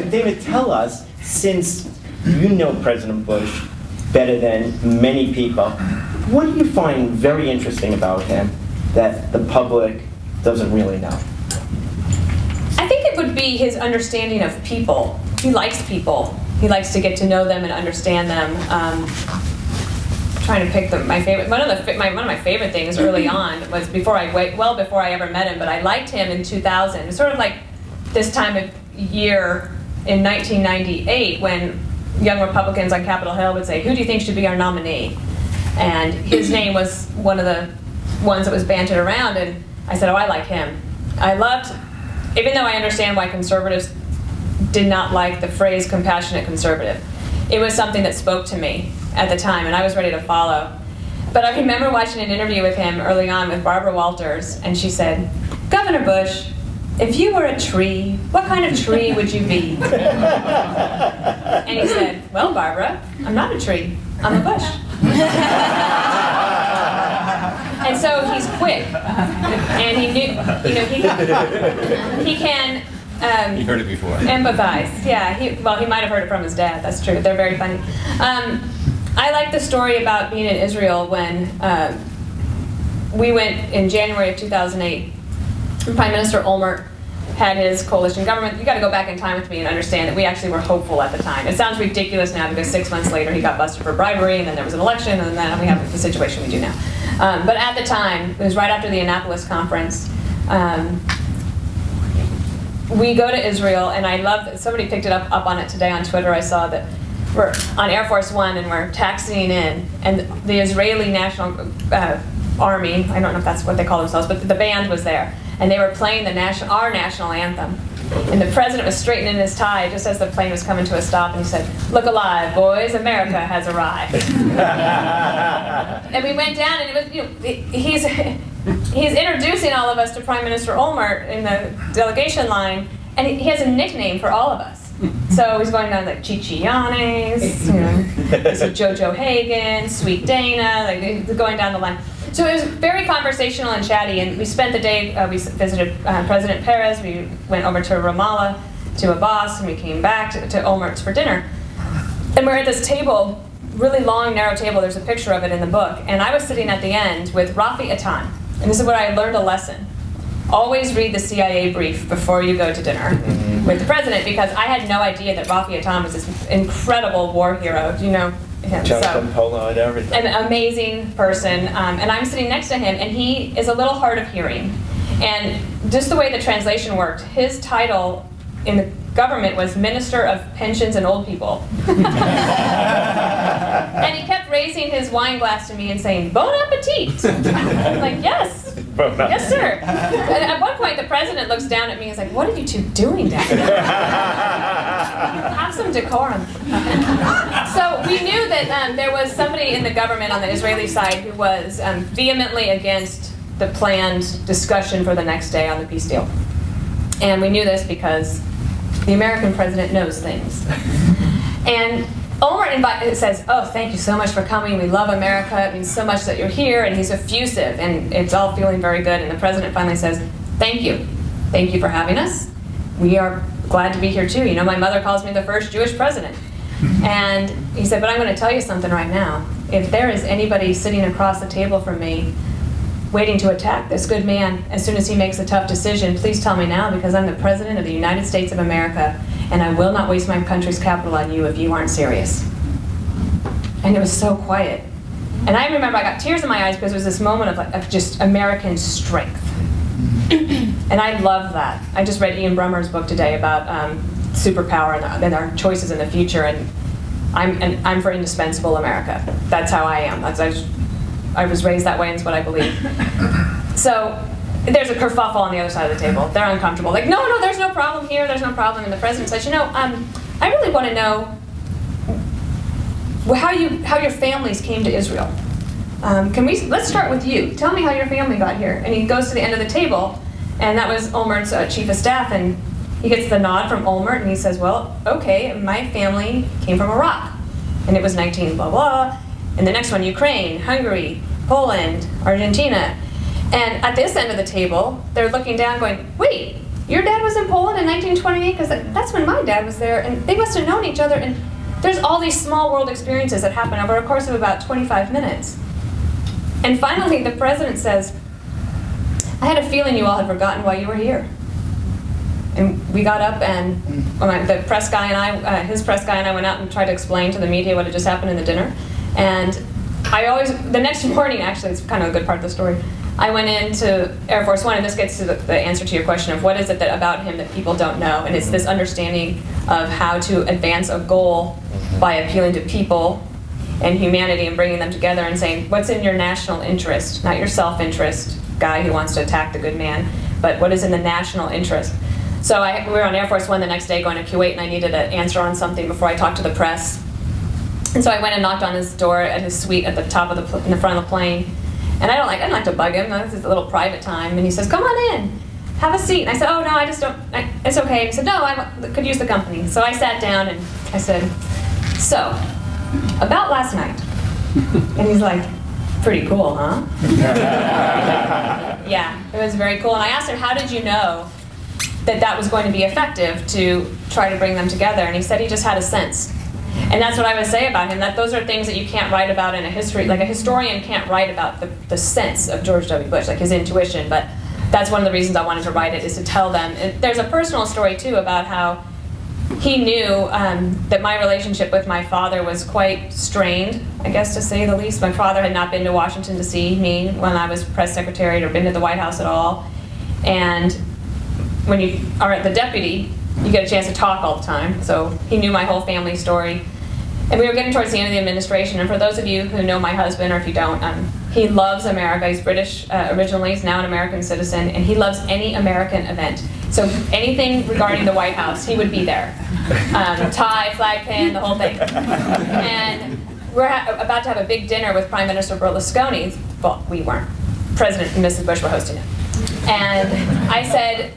Dana, tell us, since you know President Bush better than many people, what do you find very interesting about him that the public doesn't really know? I think it would be his understanding of people. He likes people. He likes to get to know them and understand them. Trying to pick my favorite. One of my favorite things early on was before I ever met him. But I liked him in 2000. It was sort of like this time of year in 1998 when young Republicans on Capitol Hill would say, "Who do you think should be our nominee?" And his name was one of the ones that was bantered around. And I said, "Oh, I like him." I loved, even though I understand why conservatives did not like the phrase "compassionate conservative," it was something that spoke to me at the time, and I was ready to follow. But I remember watching an interview with him early on with Barbara Walters, and she said, "Governor Bush, if you were a tree, what kind of tree would you be?" And he said, "Well, Barbara, I'm not a tree, I'm a bush." And so he's quick, and he knew, he can you heard it before. empathize. Yeah, he might have heard it from his dad. That's true. They're very funny. I like the story about being in Israel when we went in January of 2008. Prime Minister Olmert had his coalition government. You got to go back in time with me and understand that we actually were hopeful at the time. It sounds ridiculous now because 6 months later he got busted for bribery, and then there was an election, and then we have the situation we do now. But at the time, it was right after the Annapolis conference. We go to Israel, and I love that somebody picked it up on it today on Twitter. I saw that we're on Air Force One and we're taxiing in, and the Israeli National Army, I don't know if that's what they call themselves, but the band was there, and they were playing our national anthem. And the president was straightening his tie just as the plane was coming to a stop, and he said, "Look alive, boys, America has arrived." And we went down, and it was, he's introducing all of us to Prime Minister Olmert in the delegation line, and he has a nickname for all of us. So he's going down like Chichianes, so Jojo Hagen, Sweet Dana, like going down the line. So it was very conversational and chatty, and we spent the day, we visited President Perez, we went over to Ramallah, to Abbas, and we came back to Olmert's for dinner. And we're at this table, really long, narrow table, there's a picture of it in the book, and I was sitting at the end with Rafi Atan, and this is where I learned a lesson. Always read the CIA brief before you go to dinner with the president, because I had no idea that Rafi Atan was this incredible war hero. Do you know him? Jonathan Polo and everything. An amazing person, and I'm sitting next to him, and he is a little hard of hearing. And just the way the translation worked, his title in the government was Minister of Pensions and Old People. And he kept raising his wine glass to me and saying, "Bon appetit!" I'm like, "Yes, yes, sir." And at one point, the president looks down at me and is like, "What are you two doing down there? Have some decorum." So we knew that there was somebody in the government on the Israeli side who was vehemently against the planned discussion for the next day on the peace deal. And we knew this because the American president knows things. And Olmert says, "Oh, thank you so much for coming. We love America. It means so much that you're here." And he's effusive, and it's all feeling very good. And the president finally says, "Thank you. Thank you for having us. We are glad to be here too. My mother calls me the first Jewish president." And he said, "But I'm going to tell you something right now. If there is anybody sitting across the table from me waiting to attack this good man as soon as he makes a tough decision, please tell me now, because I'm the president of the United States of America, and I will not waste my country's capital on you if you aren't serious." And it was so quiet. And I remember I got tears in my eyes because it was this moment of just American strength. And I love that. I just read Ian Brummer's book today about superpower and our choices in the future, and I'm for indispensable America. That's how I am. I was raised that way, and it's what I believe. So there's a kerfuffle on the other side of the table. They're uncomfortable. Like, no, there's no problem here. There's no problem. And the president says, I really want to know how your families came to Israel. Let's start with you. Tell me how your family got here. And he goes to the end of the table, and that was Olmert's chief of staff, and he gets the nod from Olmert, and he says, "Well, okay, my family came from Iraq, and it was 19 blah blah." And the next one, Ukraine, Hungary, Poland, Argentina. And at this end of the table, they're looking down going, "Wait, your dad was in Poland in 1928? Because that's when my dad was there, and they must have known each other. And there's all these small world experiences that happen over a course of about 25 minutes. And finally, the president says, I had a feeling you all had forgotten why you were here. And we got up, and the press guy and I, his press guy and I went out and tried to explain to the media what had just happened in the dinner. And the next morning, actually, it's kind of a good part of the story, I went into Air Force One, and this gets to the answer to your question of what is it about him that people don't know. And it's this understanding of how to advance a goal by appealing to people and humanity and bringing them together and saying, what's in your national interest, not your self-interest, guy who wants to attack the good man, but what is in the national interest. So we were on Air Force One the next day going to Kuwait, and I needed an answer on something before I talked to the press. And so I went and knocked on his door at his suite at the top of in the front of the plane. And I don't like to bug him. This is a little private time. And he says, come on in, have a seat. And I said, oh no, I just don't, it's okay. And he said, no, I could use the company. So I sat down and I said, so, about last night. And he's like, pretty cool, huh? Yeah, it was very cool. And I asked him, how did you know that was going to be effective to try to bring them together? And he said he just had a sense. And that's what I would say about him, that those are things that you can't write about in a history. Like a historian can't write about the sense of George W. Bush, like his intuition, but that's one of the reasons I wanted to write it, is to tell them. And there's a personal story too about how he knew that my relationship with my father was quite strained, I guess to say the least. My father had not been to Washington to see me when I was press secretary or been to the White House at all. And when you are the deputy, you get a chance to talk all the time. So he knew my whole family story. And we were getting towards the end of the administration, and for those of you who know my husband, or if you don't, he loves America. He's British originally, he's now an American citizen, and he loves any American event. So anything regarding the White House, he would be there. Tie, flag pin, the whole thing. And we're about to have a big dinner with Prime Minister Berlusconi. Well, we weren't. President and Mrs. Bush were hosting it. And I said,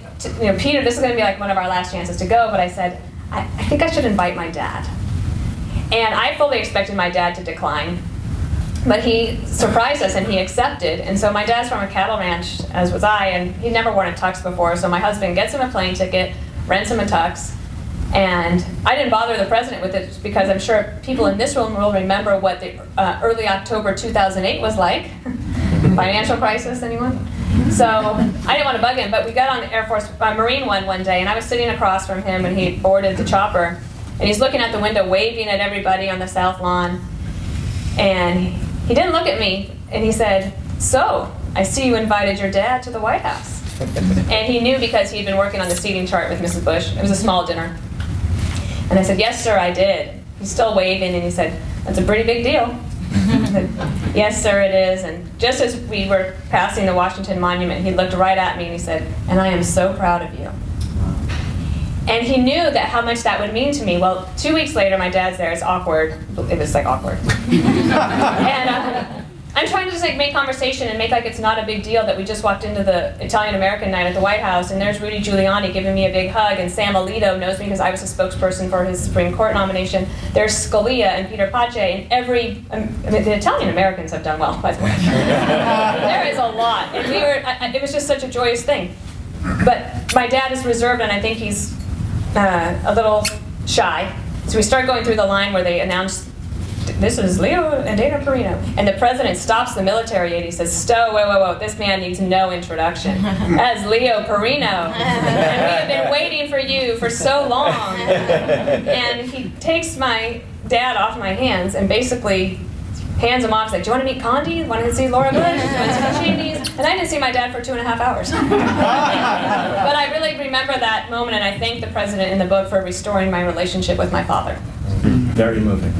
Peter, this is going to be like one of our last chances to go, but I said, I think I should invite my dad. And I fully expected my dad to decline, but he surprised us and he accepted. And so my dad's from a cattle ranch, as was I, and he'd never worn a tux before, so my husband gets him a plane ticket, rents him a tux, and I didn't bother the president with it because I'm sure people in this room will remember what the early October 2008 was like. Financial crisis, anyone? So I didn't want to bug him, but we got on the Air Force Marine one day, and I was sitting across from him, and he boarded the chopper, and he's looking out the window, waving at everybody on the South Lawn, and he didn't look at me, and he said, so, I see you invited your dad to the White House. And he knew because he'd been working on the seating chart with Mrs. Bush. It was a small dinner. And I said, yes, sir, I did. He's still waving, and he said, that's a pretty big deal. I said, yes, sir, it is. And just as we were passing the Washington Monument, he looked right at me and he said, and I am so proud of you. And he knew that how much that would mean to me. Well, 2 weeks later, my dad's there. It's awkward. It was like awkward. And I'm trying to just like make conversation and make like it's not a big deal that we just walked into the Italian-American night at the White House, and there's Rudy Giuliani giving me a big hug, and Sam Alito knows me because I was a spokesperson for his Supreme Court nomination. There's Scalia and Peter Pace, and the Italian-Americans have done well, by the way. There is a lot, and it was just such a joyous thing. But my dad is reserved, and I think he's a little shy. So we start going through the line where they announce, this is Leo and Dana Perino. And the president stops the military aide. He says, whoa, this man needs no introduction. That's Leo Perino. And we have been waiting for you for so long. And he takes my dad off my hands and basically hands him off. He's like, do you want to meet Condi? Want to see Laura Bush? Do you want to see the Cheneys? And I didn't see my dad for 2.5 hours. But I really remember that moment, and I thank the president in the book for restoring my relationship with my father. Very moving.